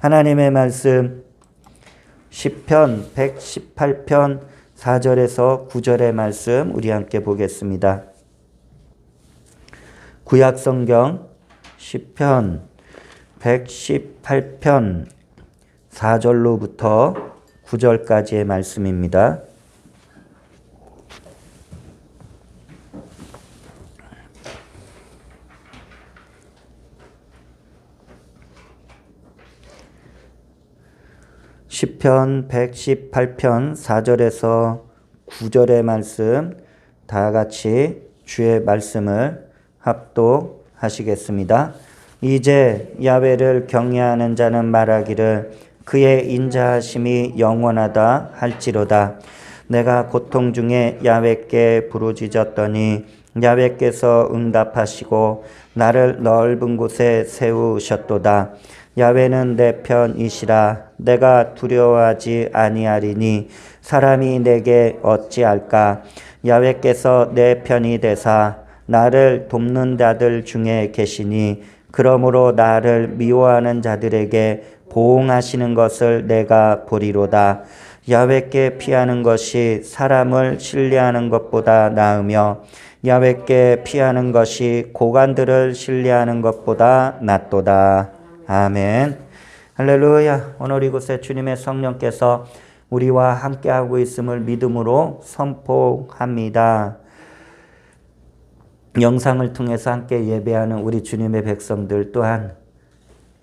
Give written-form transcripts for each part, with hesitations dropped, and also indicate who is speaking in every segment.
Speaker 1: 하나님의 말씀 시편 118편 4절에서 9절의 말씀 우리 함께 보겠습니다. 구약성경 시편 118편 4절로부터 9절까지의 말씀입니다. 시편 118편 4절에서 9절의 말씀 다 같이 주의 말씀을 합독하시겠습니다. 이제 야훼를 경외하는 자는 말하기를 그의 인자하심이 영원하다 할지로다. 내가 고통 중에 야훼께 부르짖었더니 야훼께서 응답하시고 나를 넓은 곳에 세우셨도다. 야훼는 내 편이시라. 내가 두려워하지 아니하리니 사람이 내게 어찌할까. 야훼께서 내 편이 되사 나를 돕는 자들 중에 계시니 그러므로 나를 미워하는 자들에게 보응하시는 것을 내가 보리로다. 야훼께 피하는 것이 사람을 신뢰하는 것보다 나으며 야훼께 피하는 것이 고관들을 신뢰하는 것보다 낫도다. 아멘. 할렐루야. 오늘 이곳에 주님의 성령께서 우리와 함께하고 있음을 믿음으로 선포합니다. 영상을 통해서 함께 예배하는 우리 주님의 백성들 또한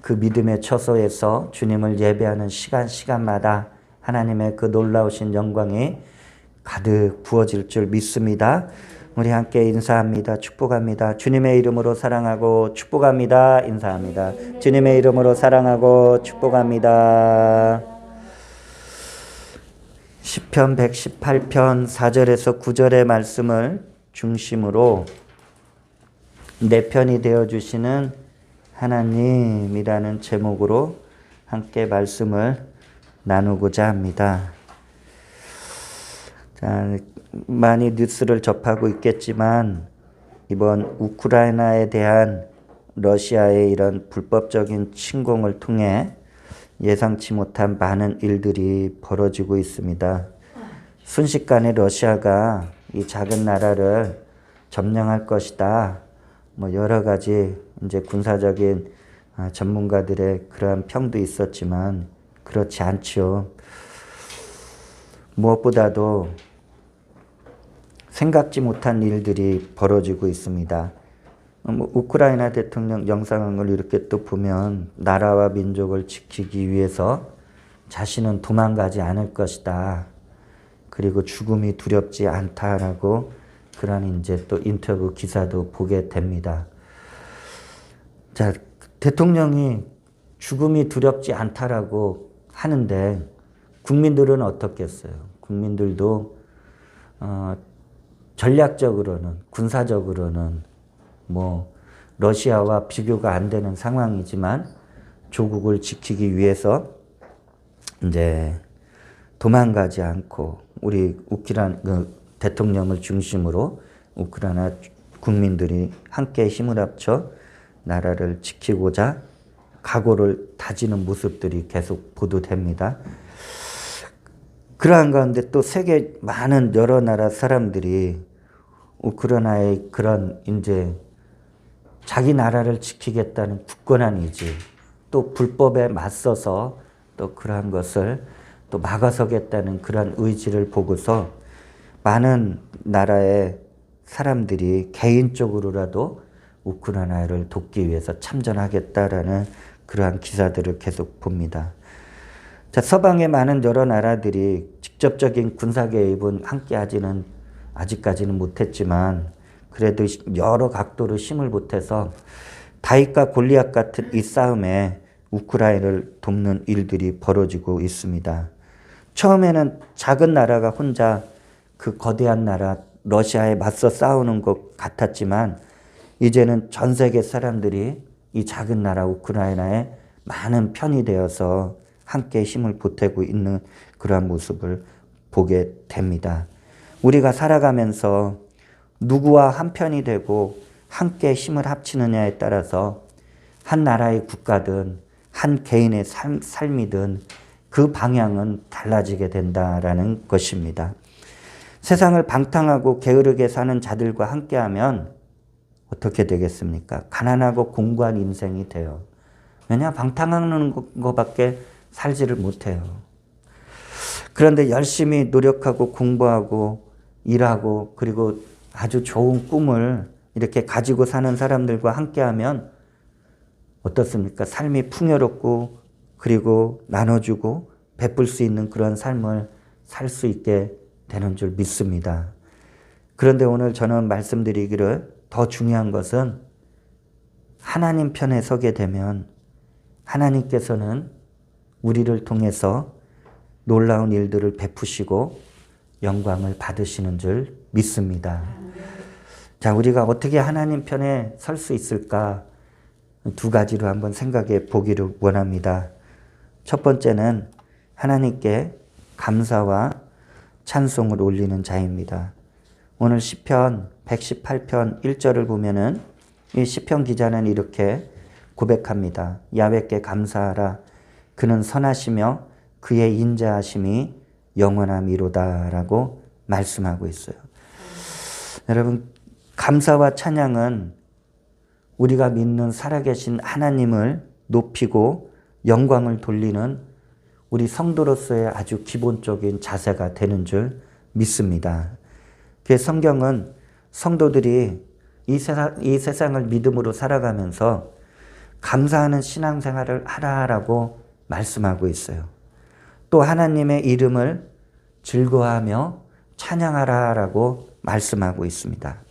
Speaker 1: 그 믿음의 처소에서 주님을 예배하는 시간마다 하나님의 그 놀라우신 영광이 가득 부어질 줄 믿습니다. 우리 함께 인사합니다. 축복합니다. 주님의 이름으로 사랑하고 축복합니다. 인사합니다. 주님의 이름으로 사랑하고 축복합니다. 시편 118편 4절에서 9절의 말씀을 중심으로 내 편이 되어주시는 하나님이라는 제목으로 함께 말씀을 나누고자 합니다. 자, 많이 뉴스를 접하고 있겠지만 이번 우크라이나에 대한 러시아의 이런 불법적인 침공을 통해 예상치 못한 많은 일들이 벌어지고 있습니다. 순식간에 러시아가 이 작은 나라를 점령할 것이다. 여러 가지 이제 군사적인 전문가들의 그러한 평도 있었지만 그렇지 않죠. 무엇보다도 생각지 못한 일들이 벌어지고 있습니다. 우크라이나 대통령 영상을 이렇게 또 보면 나라와 민족을 지키기 위해서 자신은 도망가지 않을 것이다. 그리고 죽음이 두렵지 않다라고 그런 이제 또 인터뷰 기사도 보게 됩니다. 자, 대통령이 죽음이 두렵지 않다라고 하는데 국민들은 어떻겠어요? 국민들도 전략적으로는 군사적으로는 러시아와 비교가 안 되는 상황이지만 조국을 지키기 위해서 이제 도망가지 않고 우리 우크라이나 대통령을 중심으로 우크라이나 국민들이 함께 힘을 합쳐 나라를 지키고자 각오를 다지는 모습들이 계속 보도됩니다. 그러한 가운데 또 세계 많은 여러 나라 사람들이 우크라이나의 그런 이제 자기 나라를 지키겠다는 굳건한 의지, 또 불법에 맞서서 또 그러한 것을 또 막아서겠다는 그런 의지를 보고서 많은 나라의 사람들이 개인적으로라도 우크라이나를 돕기 위해서 참전하겠다라는 그러한 기사들을 계속 봅니다. 자, 서방의 많은 여러 나라들이 직접적인 군사 개입은 함께하지는 아직까지는 못했지만 그래도 여러 각도로 힘을 보태서 다윗과 골리앗 같은 이 싸움에 우크라이나를 돕는 일들이 벌어지고 있습니다. 처음에는 작은 나라가 혼자 그 거대한 나라 러시아에 맞서 싸우는 것 같았지만 이제는 전 세계 사람들이 이 작은 나라 우크라이나에 많은 편이 되어서 함께 힘을 보태고 있는 그러한 모습을 보게 됩니다. 우리가 살아가면서 누구와 한편이 되고 함께 힘을 합치느냐에 따라서 한 나라의 국가든 한 개인의 삶이든 그 방향은 달라지게 된다라는 것입니다. 세상을 방탕하고 게으르게 사는 자들과 함께하면 어떻게 되겠습니까? 가난하고 공고한 인생이 돼요. 왜냐? 방탕하는 것밖에 살지를 못해요. 그런데 열심히 노력하고 공부하고 일하고 그리고 아주 좋은 꿈을 이렇게 가지고 사는 사람들과 함께하면 어떻습니까? 삶이 풍요롭고 그리고 나눠주고 베풀 수 있는 그런 삶을 살 수 있게 되는 줄 믿습니다. 그런데 오늘 저는 말씀드리기를 더 중요한 것은 하나님 편에 서게 되면 하나님께서는 우리를 통해서 놀라운 일들을 베푸시고 영광을 받으시는 줄 믿습니다. 자, 우리가 어떻게 하나님 편에 설 수 있을까? 두 가지로 한번 생각해 보기를 원합니다. 첫 번째는 하나님께 감사와 찬송을 올리는 자입니다. 오늘 시편 118편 1절을 보면은 이 시편 기자는 이렇게 고백합니다. 야훼께 감사하라. 그는 선하시며 그의 인자하심이 영원함이로다라고 말씀하고 있어요. 여러분, 감사와 찬양은 우리가 믿는 살아계신 하나님을 높이고 영광을 돌리는 우리 성도로서의 아주 기본적인 자세가 되는 줄 믿습니다. 그 성경은 성도들이 이 세상을 믿음으로 살아가면서 감사하는 신앙생활을 하라라고 말씀하고 있어요. 또 하나님의 이름을 즐거워하며 찬양하라라고 말씀하고 있습니다.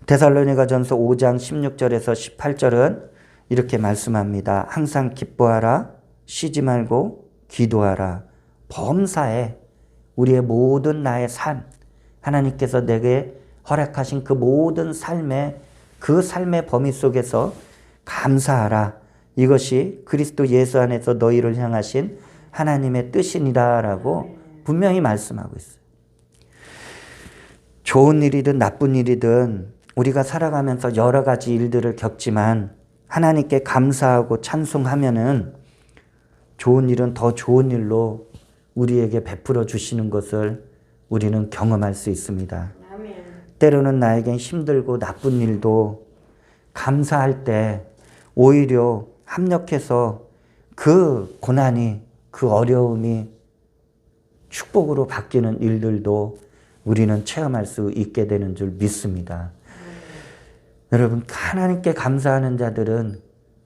Speaker 1: 데살로니가전서 5장 16절에서 18절은 이렇게 말씀합니다. 항상 기뻐하라, 쉬지 말고 기도하라. 범사에 우리의 모든 나의 삶, 하나님께서 내게 허락하신 그 모든 삶의 그 삶의 범위 속에서 감사하라. 이것이 그리스도 예수 안에서 너희를 향하신 하나님의 뜻이니라라고 분명히 말씀하고 있어요. 좋은 일이든 나쁜 일이든 우리가 살아가면서 여러 가지 일들을 겪지만 하나님께 감사하고 찬송하면은 좋은 일은 더 좋은 일로 우리에게 베풀어 주시는 것을 우리는 경험할 수 있습니다. 아멘. 때로는 나에겐 힘들고 나쁜 일도 감사할 때 오히려 합력해서 그 고난이, 그 어려움이 축복으로 바뀌는 일들도 우리는 체험할 수 있게 되는 줄 믿습니다. 여러분, 하나님께 감사하는 자들은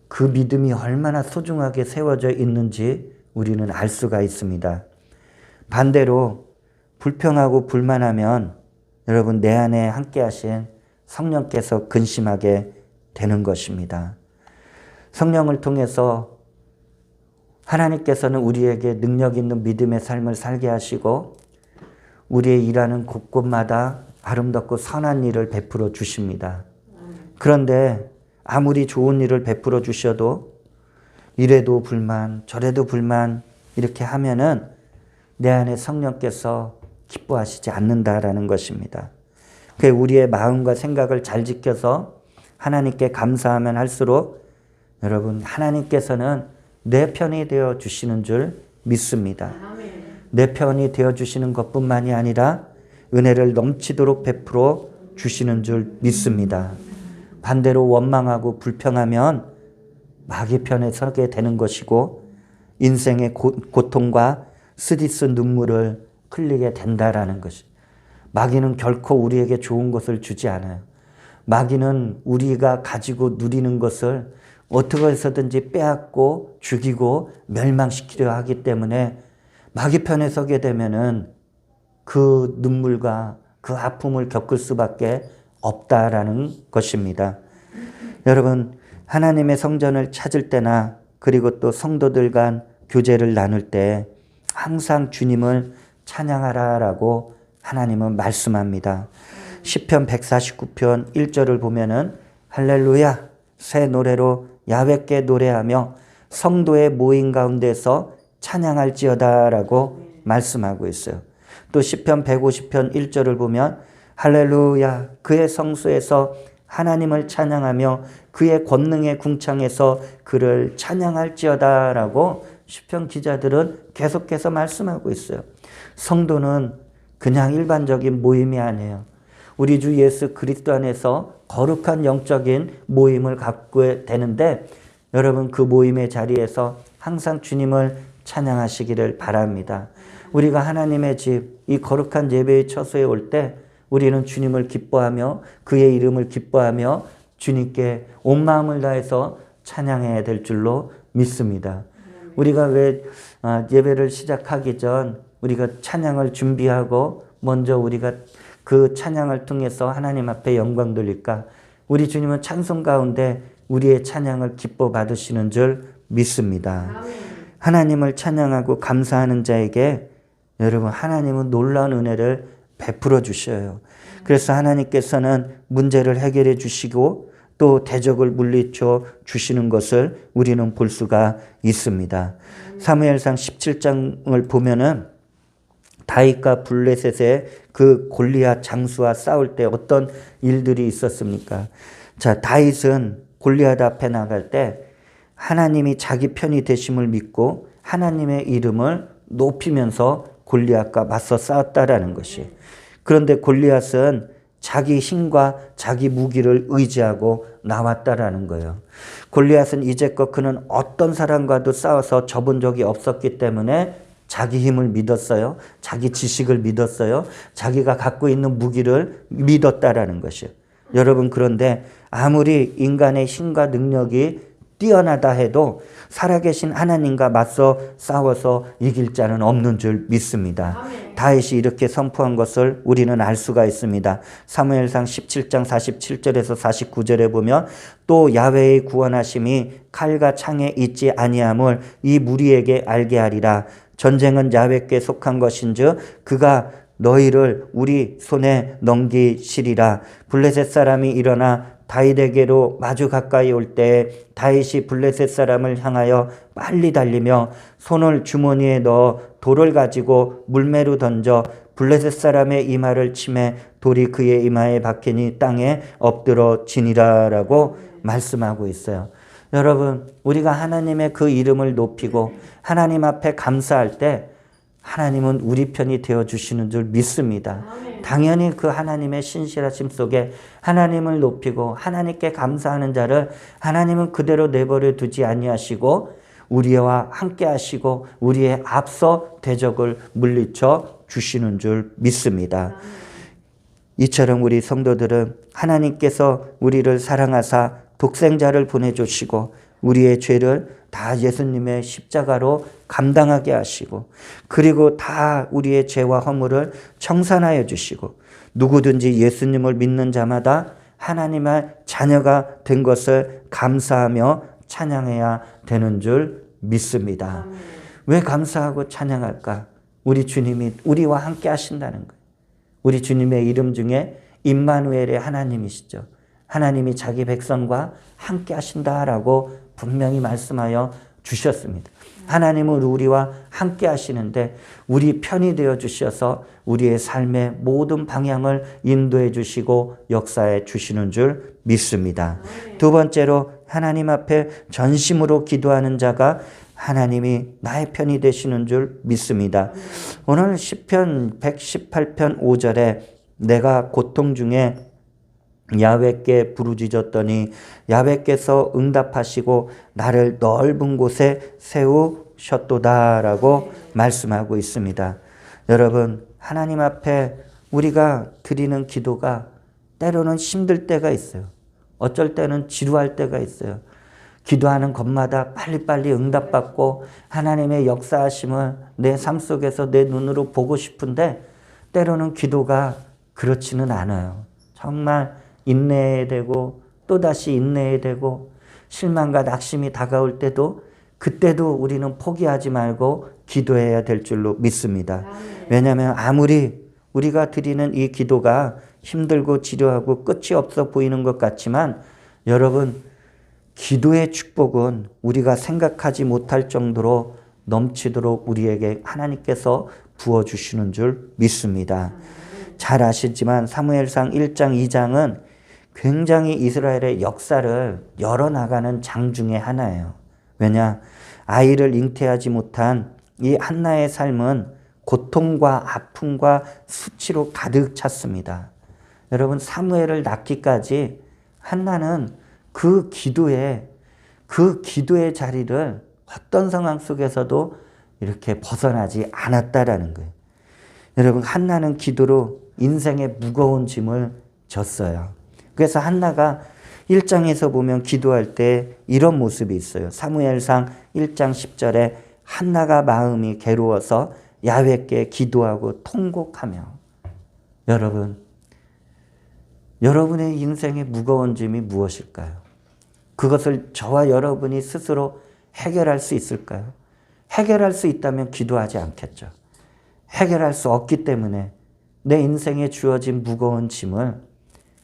Speaker 1: 그 믿음이 얼마나 소중하게 세워져 있는지 우리는 알 수가 있습니다. 반대로 불평하고 불만하면 여러분 내 안에 함께 하신 성령께서 근심하게 되는 것입니다. 성령을 통해서 하나님께서는 우리에게 능력 있는 믿음의 삶을 살게 하시고 우리의 일하는 곳곳마다 아름답고 선한 일을 베풀어 주십니다. 그런데 아무리 좋은 일을 베풀어 주셔도 이래도 불만 저래도 불만 이렇게 하면은 내 안에 성령께서 기뻐하시지 않는다라는 것입니다. 우리의 마음과 생각을 잘 지켜서 하나님께 감사하면 할수록 여러분 하나님께서는 내 편이 되어 주시는 줄 믿습니다. 내 편이 되어 주시는 것뿐만이 아니라 은혜를 넘치도록 베풀어 주시는 줄 믿습니다. 반대로 원망하고 불평하면 마귀 편에 서게 되는 것이고 인생의 고통과 쓰디쓴 눈물을 흘리게 된다라는 것이. 마귀는 결코 우리에게 좋은 것을 주지 않아요. 마귀는 우리가 가지고 누리는 것을 어떻게 해서든지 빼앗고 죽이고 멸망시키려 하기 때문에 마귀 편에 서게 되면은 그 눈물과 그 아픔을 겪을 수밖에 없다라는 것입니다. 여러분, 하나님의 성전을 찾을 때나 그리고 또 성도들 간 교제를 나눌 때 항상 주님을 찬양하라라고 하나님은 말씀합니다. 시편 149편 1절을 보면은 할렐루야 새 노래로 야훼께 노래하며 성도의 모임 가운데서 찬양할지어다라고 말씀하고 있어요. 또 시편 150편 1절을 보면 할렐루야 그의 성소에서 하나님을 찬양하며 그의 권능의 궁창에서 그를 찬양할지어다 라고 시편 기자들은 계속해서 말씀하고 있어요. 성도는 그냥 일반적인 모임이 아니에요. 우리 주 예수 그리스도 안에서 거룩한 영적인 모임을 갖고 되는데 여러분 그 모임의 자리에서 항상 주님을 찬양하시기를 바랍니다. 우리가 하나님의 집, 이 거룩한 예배의 처소에 올 때 우리는 주님을 기뻐하며 그의 이름을 기뻐하며 주님께 온 마음을 다해서 찬양해야 될 줄로 믿습니다. 우리가 왜 예배를 시작하기 전 우리가 찬양을 준비하고 먼저 우리가 그 찬양을 통해서 하나님 앞에 영광 돌릴까? 우리 주님은 찬송 가운데 우리의 찬양을 기뻐 받으시는 줄 믿습니다. 하나님을 찬양하고 감사하는 자에게 여러분 하나님은 놀라운 은혜를 베풀어 주셔요. 그래서 하나님께서는 문제를 해결해 주시고 또 대적을 물리쳐 주시는 것을 우리는 볼 수가 있습니다. 사무엘상 17장을 보면은 다윗과 블레셋의 그 골리앗 장수와 싸울 때 어떤 일들이 있었습니까? 자, 다윗은 골리앗 앞에 나갈 때 하나님이 자기 편이 되심을 믿고 하나님의 이름을 높이면서 골리앗과 맞서 싸웠다라는 것이. 그런데 골리앗은 자기 힘과 자기 무기를 의지하고 나왔다라는 거예요. 골리앗은 이제껏 그는 어떤 사람과도 싸워서 져본 적이 없었기 때문에 자기 힘을 믿었어요. 자기 지식을 믿었어요. 자기가 갖고 있는 무기를 믿었다라는 것이에요. 여러분 그런데 아무리 인간의 힘과 능력이 뛰어나다 해도 살아계신 하나님과 맞서 싸워서 이길 자는 없는 줄 믿습니다. 아멘. 다윗이 이렇게 선포한 것을 우리는 알 수가 있습니다. 사무엘상 17장 47절에서 49절에 보면 또 야훼의 구원하심이 칼과 창에 있지 아니함을 이 무리에게 알게 하리라. 전쟁은 야훼께 속한 것인즉 그가 너희를 우리 손에 넘기시리라. 블레셋 사람이 일어나 다윗에게로 마주 가까이 올 때 다윗이 블레셋 사람을 향하여 빨리 달리며 손을 주머니에 넣어 돌을 가지고 물매로 던져 블레셋 사람의 이마를 치매 돌이 그의 이마에 박히니 땅에 엎드러 지니라라고 말씀하고 있어요. 여러분 우리가 하나님의 그 이름을 높이고 하나님 앞에 감사할 때 하나님은 우리 편이 되어주시는 줄 믿습니다. 당연히 그 하나님의 신실하심 속에 하나님을 높이고 하나님께 감사하는 자를 하나님은 그대로 내버려 두지 아니하시고 우리와 함께 하시고 우리의 앞서 대적을 물리쳐 주시는 줄 믿습니다. 이처럼 우리 성도들은 하나님께서 우리를 사랑하사 독생자를 보내주시고 우리의 죄를 다 예수님의 십자가로 감당하게 하시고 그리고 다 우리의 죄와 허물을 청산하여 주시고 누구든지 예수님을 믿는 자마다 하나님의 자녀가 된 것을 감사하며 찬양해야 되는 줄 믿습니다. 왜 감사하고 찬양할까? 우리 주님이 우리와 함께 하신다는 거예요. 우리 주님의 이름 중에 임마누엘의 하나님이시죠. 하나님이 자기 백성과 함께 하신다라고 분명히 말씀하여 주셨습니다. 하나님은 우리와 함께 하시는데 우리 편이 되어 주셔서 우리의 삶의 모든 방향을 인도해 주시고 역사해 주시는 줄 믿습니다. 두 번째로 하나님 앞에 전심으로 기도하는 자가 하나님이 나의 편이 되시는 줄 믿습니다. 오늘 시편 118편 5절에 내가 고통 중에 야훼께 부르짖었더니 야훼께서 응답하시고 나를 넓은 곳에 세우셨도다라고 말씀하고 있습니다. 여러분 하나님 앞에 우리가 드리는 기도가 때로는 힘들 때가 있어요. 어쩔 때는 지루할 때가 있어요. 기도하는 것마다 빨리빨리 응답받고 하나님의 역사하심을 내 삶 속에서 내 눈으로 보고 싶은데 때로는 기도가 그렇지는 않아요. 정말 인내해야 되고 또다시 인내해야 되고 실망과 낙심이 다가올 때도 그때도 우리는 포기하지 말고 기도해야 될 줄로 믿습니다. 왜냐하면 아무리 우리가 드리는 이 기도가 힘들고 지루하고 끝이 없어 보이는 것 같지만 여러분 기도의 축복은 우리가 생각하지 못할 정도로 넘치도록 우리에게 하나님께서 부어주시는 줄 믿습니다. 잘 아시지만 사무엘상 1장 2장은 굉장히 이스라엘의 역사를 열어나가는 장 중에 하나예요. 왜냐? 아이를 잉태하지 못한 이 한나의 삶은 고통과 아픔과 수치로 가득 찼습니다. 여러분, 사무엘을 낳기까지 한나는 그 기도의 자리를 어떤 상황 속에서도 이렇게 벗어나지 않았다라는 거예요. 여러분, 한나는 기도로 인생의 무거운 짐을 졌어요. 그래서 한나가 1장에서 보면 기도할 때 이런 모습이 있어요. 사무엘상 1장 10절에 한나가 마음이 괴로워서 야훼께 기도하고 통곡하며. 여러분의 인생의 무거운 짐이 무엇일까요? 그것을 저와 여러분이 스스로 해결할 수 있을까요? 해결할 수 있다면 기도하지 않겠죠. 해결할 수 없기 때문에 내 인생에 주어진 무거운 짐을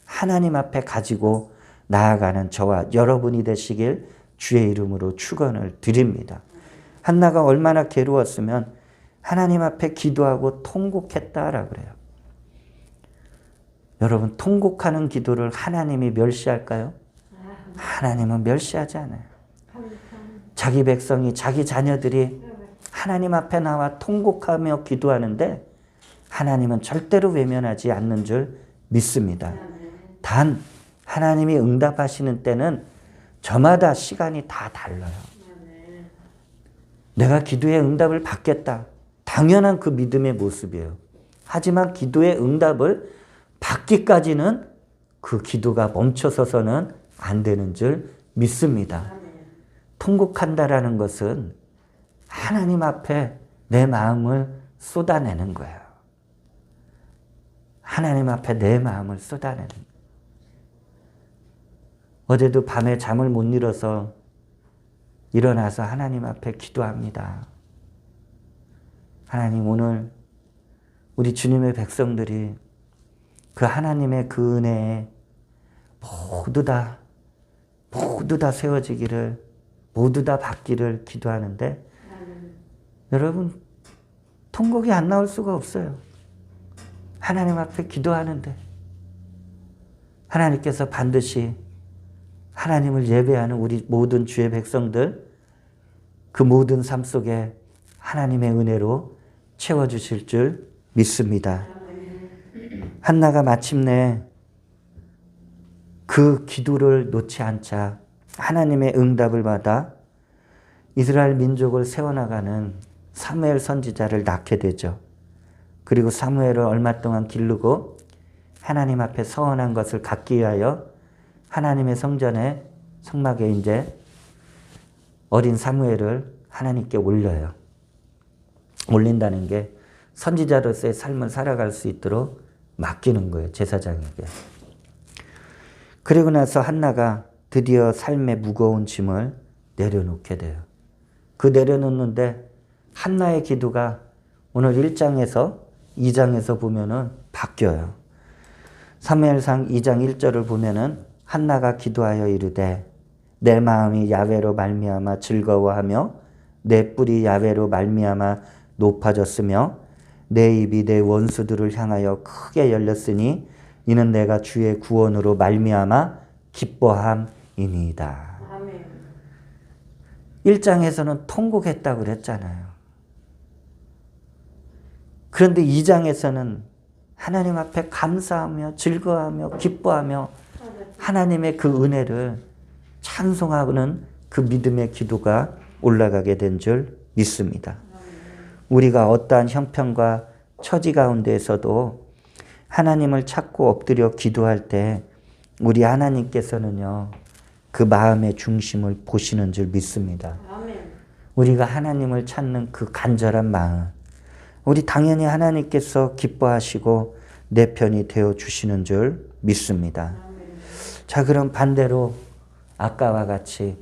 Speaker 1: 하나님 앞에 가지고 나아가는 저와 여러분이 되시길 주의 이름으로 축원을 드립니다. 한나가 얼마나 괴로웠으면 하나님 앞에 기도하고 통곡했다라고 그래요. 여러분, 통곡하는 기도를 하나님이 멸시할까요? 하나님은 멸시하지 않아요. 자기 백성이, 자기 자녀들이 하나님 앞에 나와 통곡하며 기도하는데 하나님은 절대로 외면하지 않는 줄 믿습니다. 단 하나님이 응답하시는 때는 저마다 시간이 다 달라요. 내가 기도의 응답을 받겠다. 당연한 그 믿음의 모습이에요. 하지만 기도의 응답을 받기까지는 그 기도가 멈춰서서는 안 되는 줄 믿습니다. 통곡한다라는 것은 하나님 앞에 내 마음을 쏟아내는 거예요. 하나님 앞에 내 마음을 쏟아내는 거예요. 어제도 밤에 잠을 못 이뤄서 일어나서 하나님 앞에 기도합니다. 하나님, 오늘 우리 주님의 백성들이 그 하나님의 그 은혜에 모두 다 세워지기를, 모두 다 받기를 기도하는데 여러분, 통곡이 안 나올 수가 없어요. 하나님 앞에 기도하는데 하나님께서 반드시 하나님을 예배하는 우리 모든 주의 백성들, 그 모든 삶 속에 하나님의 은혜로 채워주실 줄 믿습니다. 한나가 마침내 그 기도를 놓지 않자 하나님의 응답을 받아 이스라엘 민족을 세워나가는 사무엘 선지자를 낳게 되죠. 그리고 사무엘을 얼마 동안 기르고 하나님 앞에 서원한 것을 갖기 위하여 하나님의 성전에 성막에 이제 어린 사무엘을 하나님께 올려요. 올린다는 게 선지자로서의 삶을 살아갈 수 있도록 맡기는 거예요. 제사장에게. 그리고 나서 한나가 드디어 삶의 무거운 짐을 내려놓게 돼요. 그 내려놓는데 한나의 기도가 오늘 1장에서 2장에서 보면은 바뀌어요. 사무엘상 2장 1절을 보면은 한나가 기도하여 이르되 내 마음이 야훼로 말미암아 즐거워하며 내 뿔이 야훼로 말미암아 높아졌으며 내 입이 내 원수들을 향하여 크게 열렸으니 이는 내가 주의 구원으로 말미암아 기뻐함이니이다. 1장에서는 통곡했다고 그랬잖아요. 그런데 2장에서는 하나님 앞에 감사하며 즐거워하며 기뻐하며 하나님의 그 은혜를 찬송하는 그 믿음의 기도가 올라가게 된 줄 믿습니다. 우리가 어떠한 형편과 처지 가운데에서도 하나님을 찾고 엎드려 기도할 때 우리 하나님께서는요, 그 마음의 중심을 보시는 줄 믿습니다. 우리가 하나님을 찾는 그 간절한 마음, 우리 당연히 하나님께서 기뻐하시고 내 편이 되어 주시는 줄 믿습니다. 자, 그럼 반대로 아까와 같이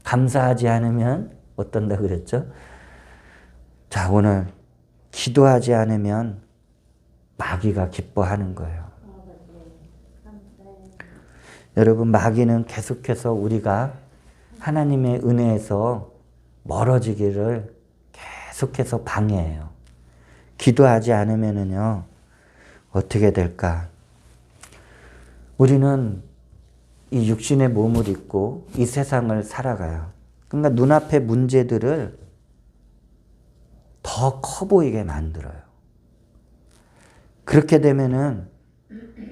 Speaker 1: 감사하지 않으면 어떤다 그랬죠? 자, 오늘 기도하지 않으면 마귀가 기뻐하는 거예요. 여러분, 마귀는 계속해서 우리가 하나님의 은혜에서 멀어지기를 계속해서 방해해요. 기도하지 않으면은요, 어떻게 될까? 우리는 이 육신의 몸을 입고 이 세상을 살아가요. 그러니까 눈앞의 문제들을 더 커 보이게 만들어요. 그렇게 되면은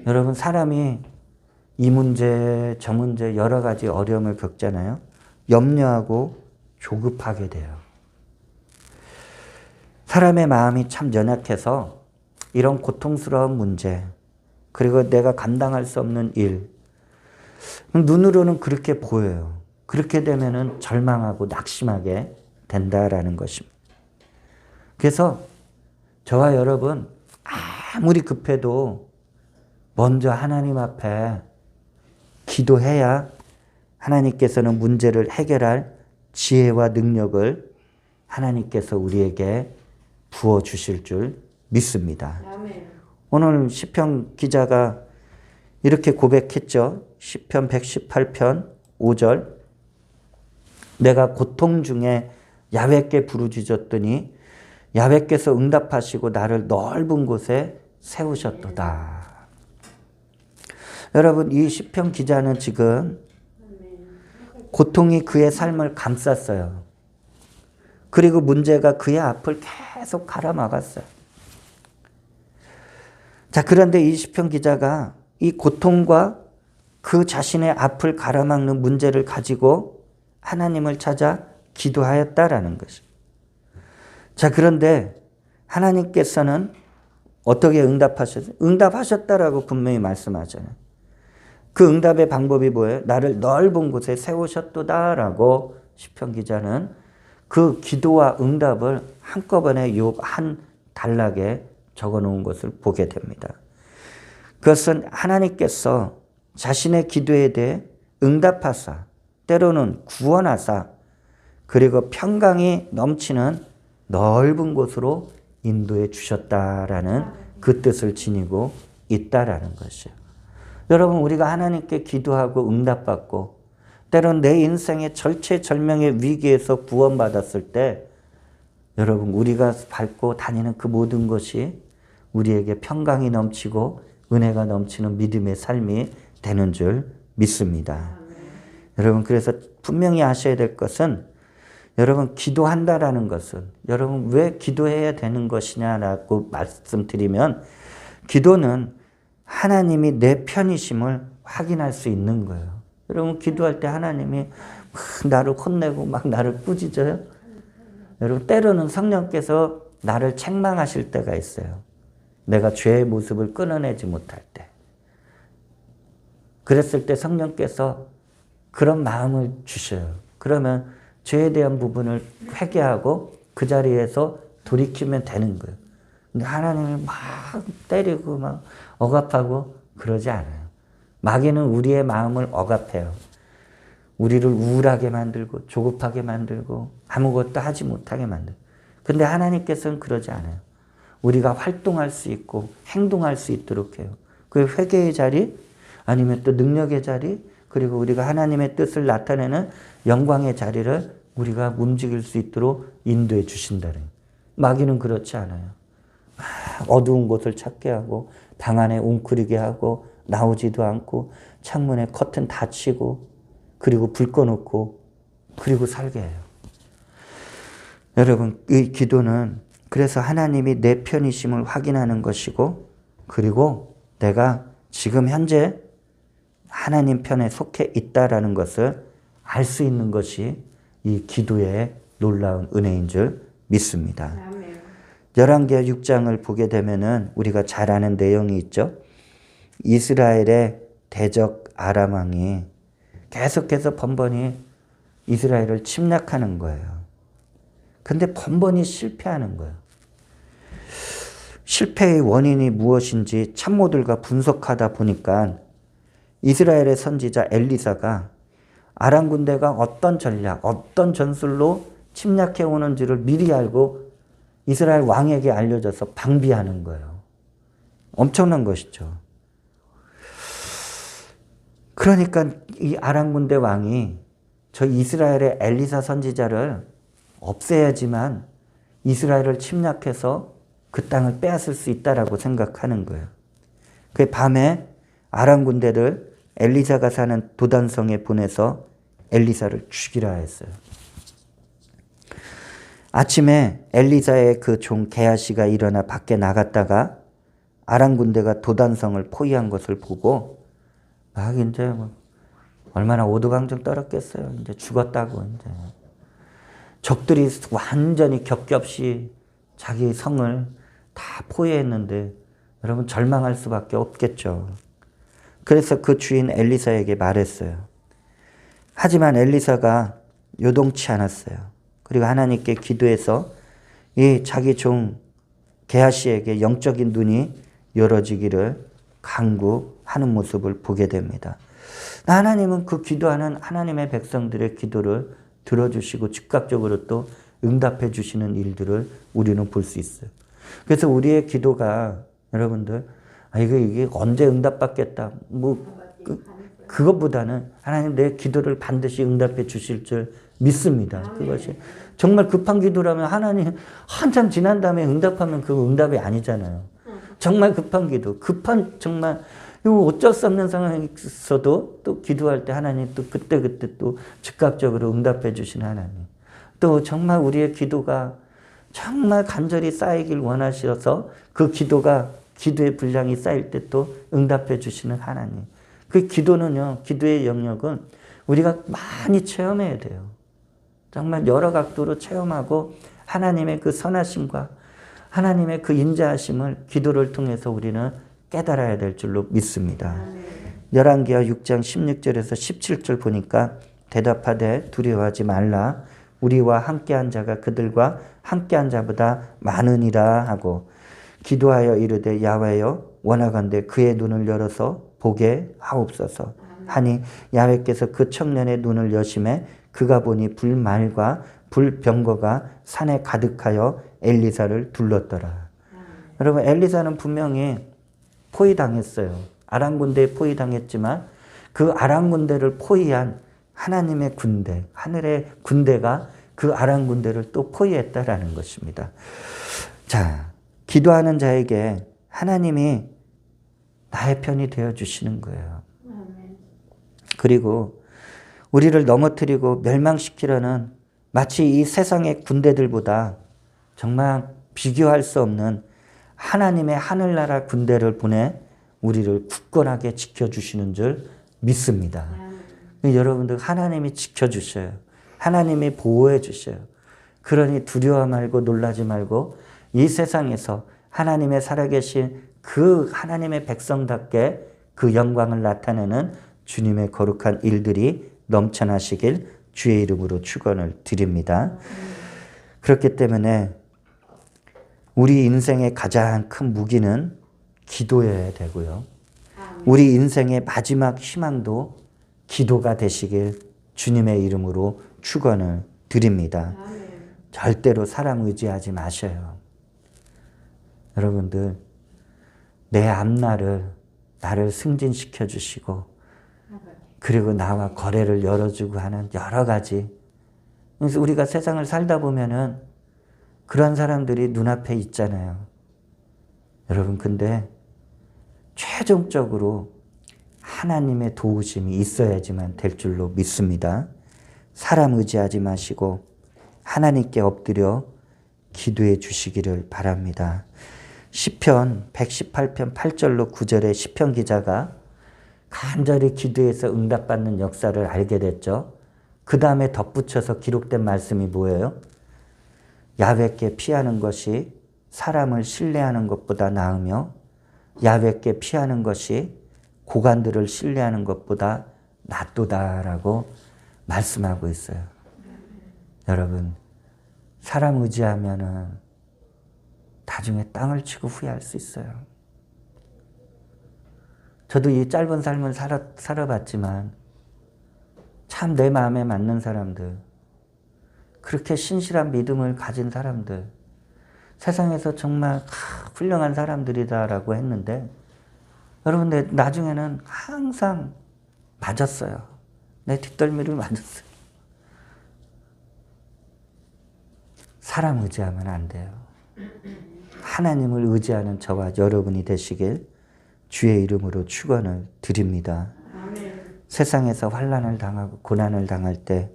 Speaker 1: 여러분 사람이 이 문제 저 문제 여러 가지 어려움을 겪잖아요. 염려하고 조급하게 돼요. 사람의 마음이 참 연약해서 이런 고통스러운 문제 그리고 내가 감당할 수 없는 일 눈으로는 그렇게 보여요. 그렇게 되면은 절망하고 낙심하게 된다라는 것입니다. 그래서 저와 여러분 아무리 급해도 먼저 하나님 앞에 기도해야 하나님께서는 문제를 해결할 지혜와 능력을 하나님께서 우리에게 부어주실 줄 믿습니다. 아멘. 오늘 시편 기자가 이렇게 고백했죠. 시편 118편 5절 내가 고통 중에 야훼께 부르짖었더니 야훼께서 응답하시고 나를 넓은 곳에 세우셨도다. 여러분 이 시편 기자는 지금 고통이 그의 삶을 감쌌어요. 그리고 문제가 그의 앞을 계속 가로막았어요. 자, 그런데 이 시편 기자가 이 고통과 그 자신의 앞을 가로막는 문제를 가지고 하나님을 찾아 기도하였다라는 것입니다. 자, 그런데 하나님께서는 어떻게 응답하셨어요? 응답하셨다라고 분명히 말씀하잖아요. 그 응답의 방법이 뭐예요? 나를 넓은 곳에 세우셨도다라고 시편 기자는 그 기도와 응답을 한꺼번에 요 한 단락에 적어 놓은 것을 보게 됩니다. 그것은 하나님께서 자신의 기도에 대해 응답하사 때로는 구원하사 그리고 평강이 넘치는 넓은 곳으로 인도해 주셨다라는 그 뜻을 지니고 있다라는 것이에요. 여러분 우리가 하나님께 기도하고 응답받고 때론 내 인생의 절체절명의 위기에서 구원받았을 때 여러분 우리가 밟고 다니는 그 모든 것이 우리에게 평강이 넘치고 은혜가 넘치는 믿음의 삶이 되는 줄 믿습니다. 여러분 그래서 분명히 아셔야 될 것은 여러분 기도한다라는 것은 여러분 왜 기도해야 되는 것이냐라고 말씀드리면 기도는 하나님이 내 편이심을 확인할 수 있는 거예요. 여러분 기도할 때 하나님이 막 나를 혼내고 막 나를 꾸짖어요. 여러분 때로는 성령께서 나를 책망하실 때가 있어요. 내가 죄의 모습을 끊어내지 못할 때. 그랬을 때 성령께서 그런 마음을 주셔요. 그러면 죄에 대한 부분을 회개하고 그 자리에서 돌이키면 되는 거예요. 근데 하나님을 막 때리고 막 억압하고 그러지 않아요. 마귀는 우리의 마음을 억압해요. 우리를 우울하게 만들고 조급하게 만들고 아무것도 하지 못하게 만들고. 근데 하나님께서는 그러지 않아요. 우리가 활동할 수 있고 행동할 수 있도록 해요. 그 회개의 자리 아니면 또 능력의 자리 그리고 우리가 하나님의 뜻을 나타내는 영광의 자리를 우리가 움직일 수 있도록 인도해 주신다는 거예요. 마귀는 그렇지 않아요. 어두운 곳을 찾게 하고 방 안에 웅크리게 하고 나오지도 않고 창문에 커튼 닫히고 그리고 불 꺼놓고 그리고 살게 해요. 여러분 이 기도는 그래서 하나님이 내 편이심을 확인하는 것이고 그리고 내가 지금 현재 하나님 편에 속해 있다라는 것을 알 수 있는 것이 이 기도의 놀라운 은혜인 줄 믿습니다. 열왕기하 6장을 보게 되면은 우리가 잘 아는 내용이 있죠. 이스라엘의 대적 아람 왕이 계속해서 번번이 이스라엘을 침략하는 거예요. 근데 번번이 실패하는 거예요. 실패의 원인이 무엇인지 참모들과 분석하다 보니까 이스라엘의 선지자 엘리사가 아람 군대가 어떤 전략, 어떤 전술로 침략해 오는지를 미리 알고 이스라엘 왕에게 알려줘서 방비하는 거예요. 엄청난 것이죠. 그러니까 이 아람 군대 왕이 저 이스라엘의 엘리사 선지자를 없애야지만 이스라엘을 침략해서 그 땅을 빼앗을 수 있다라고 생각하는 거예요. 그 밤에 아람 군대를 엘리사가 사는 도단성에 보내서 엘리사를 죽이라 했어요. 아침에 엘리사의 그 종 게하시가 일어나 밖에 나갔다가 아람 군대가 도단성을 포위한 것을 보고 막 이제 뭐 얼마나 오두방정 떨었겠어요. 이제 죽었다고 이제 적들이 완전히 겹겹이 자기 성을 다 포위했는데 여러분 절망할 수밖에 없겠죠. 그래서 그 주인 엘리사에게 말했어요. 하지만 엘리사가 요동치 않았어요. 그리고 하나님께 기도해서 이 자기 종 게하시에게 영적인 눈이 열어지기를 간구하는 모습을 보게 됩니다. 하나님은 그 기도하는 하나님의 백성들의 기도를 들어주시고 즉각적으로 또 응답해 주시는 일들을 우리는 볼 수 있어요. 그래서 우리의 기도가 여러분들 이게 언제 응답받겠다 그것보다는 하나님 내 기도를 반드시 응답해 주실 줄 믿습니다. 그것이 정말 급한 기도라면 하나님 한참 지난 다음에 응답하면 그 응답이 아니잖아요. 정말 급한 기도, 정말 이거 어쩔 수 없는 상황에서도 또 기도할 때 하나님 또 그때 또 즉각적으로 응답해 주시는 하나님. 또 정말 우리의 기도가 정말 간절히 쌓이길 원하셔서 그 기도의 분량이 쌓일 때 또 응답해 주시는 하나님. 그 기도는요, 기도의 영역은 우리가 많이 체험해야 돼요. 정말 여러 각도로 체험하고 하나님의 그 선하심과 하나님의 그 인자하심을 기도를 통해서 우리는 깨달아야 될 줄로 믿습니다. 열왕기하 6장 16절에서 17절 보니까 대답하되 두려워하지 말라. 우리와 함께한 자가 그들과 함께한 자보다 많으니라 하고 기도하여 이르되 야훼여 원하건대 그의 눈을 열어서 보게 하옵소서 하니 야훼께서 그 청년의 눈을 여심해 그가 보니 불말과 불병거가 산에 가득하여 엘리사를 둘렀더라. 여러분 엘리사는 분명히 포위당했어요. 아람 군대에 포위당했지만 그 아람 군대를 포위한 하나님의 군대, 하늘의 군대가 그 아람 군대를 또 포위했다라는 것입니다. 자, 기도하는 자에게 하나님이 나의 편이 되어주시는 거예요. 그리고 우리를 넘어뜨리고 멸망시키려는 마치 이 세상의 군대들보다 정말 비교할 수 없는 하나님의 하늘나라 군대를 보내 우리를 굳건하게 지켜주시는 줄 믿습니다. 여러분들 하나님이 지켜주셔요. 하나님이 보호해 주셔요. 그러니 두려워 말고 놀라지 말고 이 세상에서 하나님의 살아계신 그 하나님의 백성답게 그 영광을 나타내는 주님의 거룩한 일들이 넘쳐나시길 주의 이름으로 축원을 드립니다. 그렇기 때문에 우리 인생의 가장 큰 무기는 기도여야 되고요. 우리 인생의 마지막 희망도 기도가 되시길 주님의 이름으로 축원을 드립니다. 절대로 사람 의지하지 마셔요. 여러분들 내 앞날을 나를 승진시켜 주시고 그리고 나와 거래를 열어주고 하는 여러 가지. 그래서 우리가 세상을 살다 보면은 그런 사람들이 눈앞에 있잖아요. 여러분 근데 최종적으로 하나님의 도우심이 있어야지만 될 줄로 믿습니다. 사람 의지하지 마시고 하나님께 엎드려 기도해 주시기를 바랍니다. 시편 118편 8절로 9절에 시편 기자가 간절히 기도해서 응답받는 역사를 알게 됐죠. 그 다음에 덧붙여서 기록된 말씀이 뭐예요? 야훼께 피하는 것이 사람을 신뢰하는 것보다 나으며 야훼께 피하는 것이 고관들을 신뢰하는 것보다 낫도다라고 말씀하고 있어요. 여러분 사람 의지하면은 나중에 땅을 치고 후회할 수 있어요. 저도 이 짧은 삶을 살아봤지만 참 내 마음에 맞는 사람들, 그렇게 신실한 믿음을 가진 사람들, 세상에서 정말 훌륭한 사람들이다라고 했는데 여러분 나중에는 항상 맞았어요. 내 뒷덜미를 맞았어요. 사람 의지하면 안 돼요. 하나님을 의지하는 저와 여러분이 되시길 주의 이름으로 축원을 드립니다. 세상에서 환난을 당하고 고난을 당할 때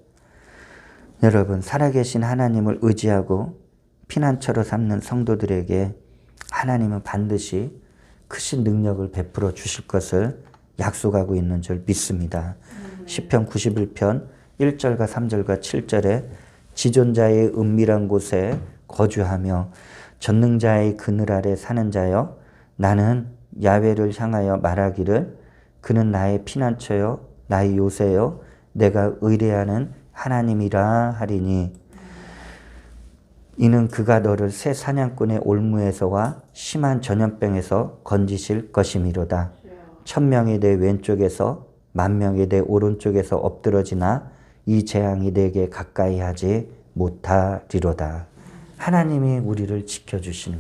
Speaker 1: 여러분 살아계신 하나님을 의지하고 피난처로 삼는 성도들에게 하나님은 반드시 크신 능력을 베풀어 주실 것을 약속하고 있는 줄 믿습니다. 시편 91편 1절과 3절과 7절에 지존자의 은밀한 곳에 거주하며 전능자의 그늘 아래 사는 자여 나는 야훼를 향하여 말하기를 그는 나의 피난처요 나의 요새요 내가 의뢰하는 하나님이라 하리니 이는 그가 너를 새 사냥꾼의 올무에서와 심한 전염병에서 건지실 것이미로다. 1000명이 내 왼쪽에서 10,000명이 내 오른쪽에서 엎드러지나 이 재앙이 내게 가까이 하지 못하리로다. 하나님이 우리를 지켜주시는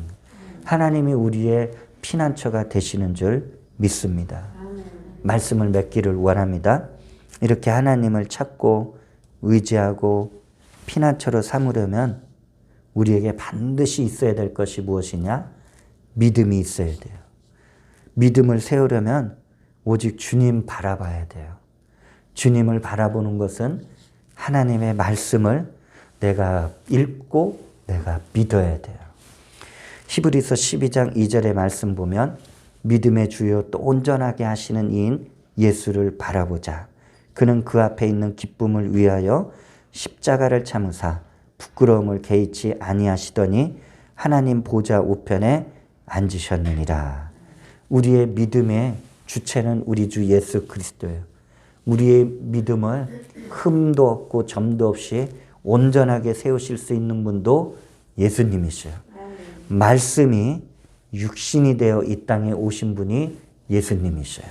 Speaker 1: 하나님이 우리의 피난처가 되시는 줄 믿습니다. 말씀을 맺기를 원합니다. 이렇게 하나님을 찾고 의지하고 피난처로 삼으려면 우리에게 반드시 있어야 될 것이 무엇이냐? 믿음이 있어야 돼요. 믿음을 세우려면 오직 주님 바라봐야 돼요. 주님을 바라보는 것은 하나님의 말씀을 내가 읽고 내가 믿어야 돼요. 히브리서 12장 2절의 말씀 보면 믿음의 주요 또 온전하게 하시는 이인 예수를 바라보자. 그는 그 앞에 있는 기쁨을 위하여 십자가를 참으사 부끄러움을 개의치 아니하시더니 하나님 보좌 우편에 앉으셨느니라. 우리의 믿음의 주체는 우리 주 예수 그리스도예요. 우리의 믿음을 흠도 없고 점도 없이 온전하게 세우실 수 있는 분도 예수님이셔요. 말씀이 육신이 되어 이 땅에 오신 분이 예수님이셔요.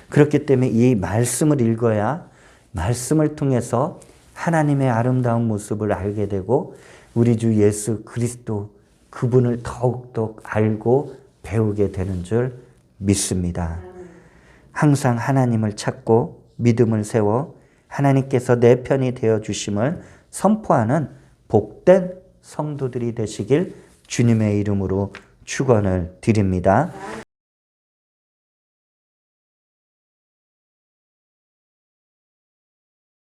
Speaker 1: 그렇기 때문에 이 말씀을 읽어야 말씀을 통해서 하나님의 아름다운 모습을 알게 되고 우리 주 예수 그리스도 그분을 더욱더 알고 배우게 되는 줄 믿습니다. 항상 하나님을 찾고 믿음을 세워 하나님께서 내 편이 되어 주심을 선포하는 복된 성도들이 되시길 주님의 이름으로 축원을 드립니다.